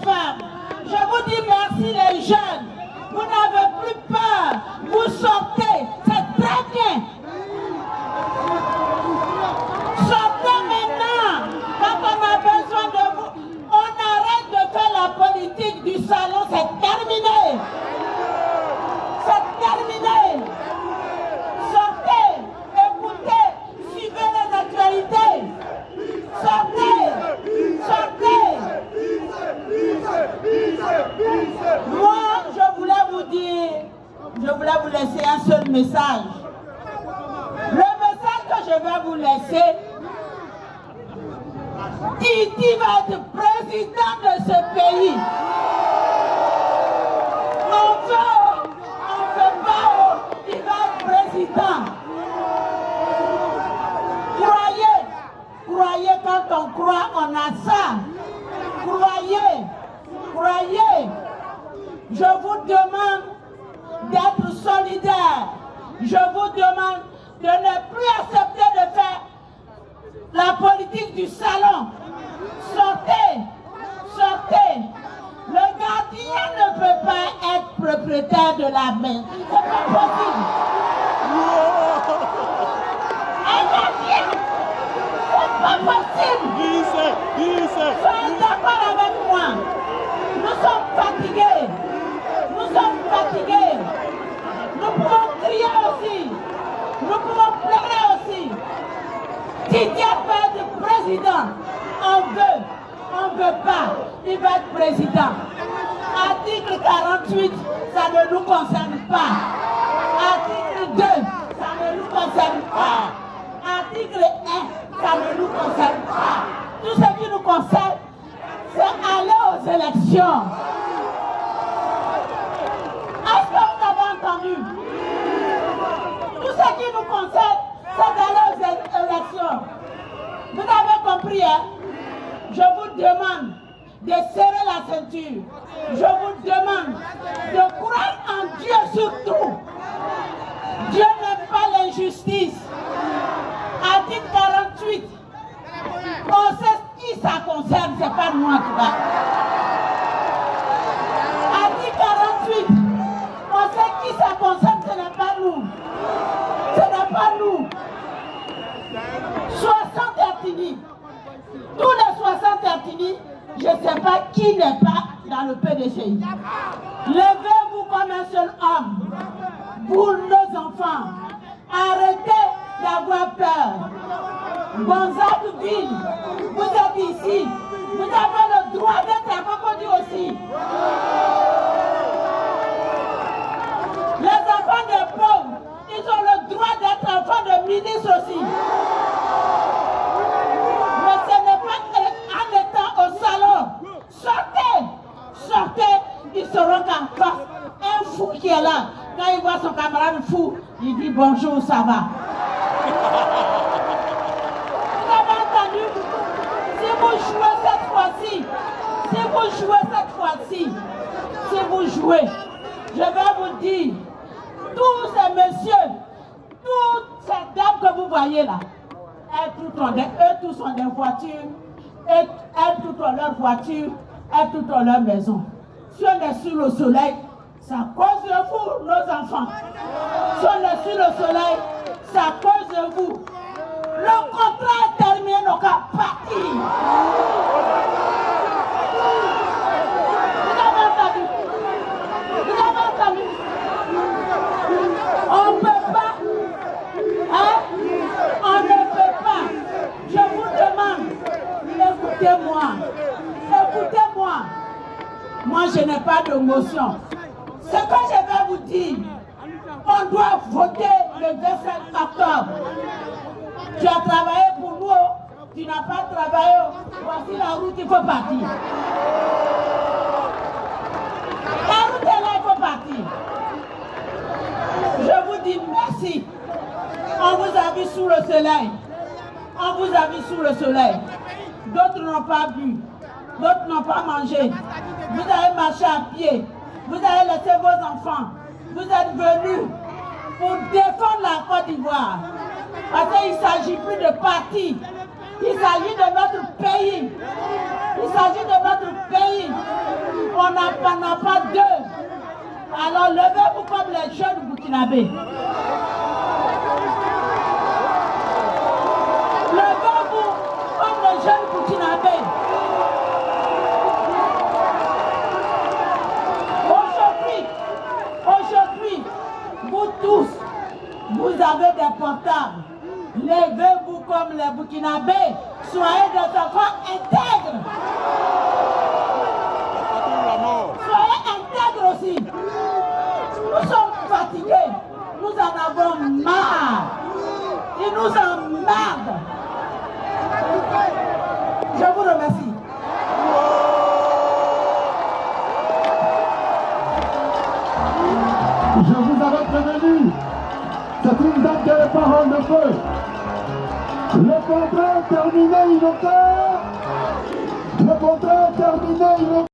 femmes. Je vous dis merci les jeunes. Vous n'avez plus peur. Vous sortez. C'est très bien. Sortez maintenant. Quand on a besoin de vous, on arrête de faire la politique du salon. C'est terminé. C'est terminé. Sortez. Écoutez. Suivez les actualités. Sortez. Sortez. Moi, je voulais vous dire, je voulais vous laisser un seul message. Le message que je vais vous laisser, Titi va être président de ce pays. On veut pas, il va être président. Croyez, quand on croit, on a ça. Croyez. Je vous demande d'être solidaire. Je vous demande de ne plus accepter de faire la politique du salon. Sortez. Le gardien ne peut pas être propriétaire de la main. C'est pas possible. Un gardien, c'est pas possible. Soyez d'accord avec moi. Nous sommes fatigués. Nous pouvons crier aussi. Nous pouvons pleurer aussi. Titi va être président. On veut pas. Il va être président. Article 48, ça ne nous concerne pas. Article 2, ça ne nous concerne pas. Article 1, ça ne nous concerne pas. Tout ce qui nous concerne, c'est aller aux élections. Est-ce que vous avez entendu? Tout ce qui nous concerne, c'est d'aller aux élections. Vous avez compris, hein? Je vous demande de serrer la ceinture. Je vous demande de croire en Dieu surtout. Dieu n'aime pas l'injustice. Article 48. On sait qui ça concerne, c'est pas nous en tout cas. Article 48. On sait qui ça concerne, ce n'est pas nous. Ce n'est pas nous. 60 Atini. Tous les 60 Atini, je ne sais pas qui n'est pas dans le PDCI. Levez-vous comme un seul homme pour nos enfants. Arrêtez d'avoir peur. Gonzague-Ville, vous êtes ici. Vous avez le droit d'être à Cocody aussi. Les enfants des pauvres, ils ont le droit d'être enfants de ministres aussi. Mais ce n'est pas en étant au salon. Sortez, ils sauront qu'en face, un fou qui est là, quand il voit son camarade fou, il dit bonjour, ça va. Vous avez entendu? Si vous jouez cette fois-ci, je vais vous dire, tous ces messieurs, toutes ces dames que vous voyez là, eux tous ont des voitures, elles toutes ont leur voiture, elles toutes ont leur maison. Si on est sur le soleil, c'est à cause de vous, nos enfants. Si on est sur le soleil, c'est à cause de vous. Le contrat est terminé, nos cas partis. Vous avez entendu? On ne peut pas. Hein? On ne peut pas. Je vous demande, écoutez-moi. Moi, je n'ai pas d'émotion. Ce que je vais vous dire, on doit voter le 27 octobre. Tu as travaillé pour nous, tu n'as pas travaillé. Voici la route, il faut partir. La route est là, il faut partir. Je vous dis merci. On vous a vu sous le soleil. D'autres n'ont pas bu. D'autres n'ont pas mangé. Vous avez marché à pied. Vous avez laissé vos enfants. Vous êtes venus pour défendre la Côte d'Ivoire. Parce qu'il ne s'agit plus de parti. Il s'agit de notre pays. n'en pas deux. Alors levez-vous comme les jeunes burkinabés. Levez-vous comme les jeunes burkinabés. Aujourd'hui, vous tous, vous avez des portables. Levez-vous comme les burkinabés. Soyez des enfants intègres. Soyez intègres aussi. Nous sommes fatigués. Nous en avons marre. Ils nous emmerdent. Je vous remercie. Je vous avais prévenu. C'est une dame qui a les paroles de feu. Le contrat terminé, il est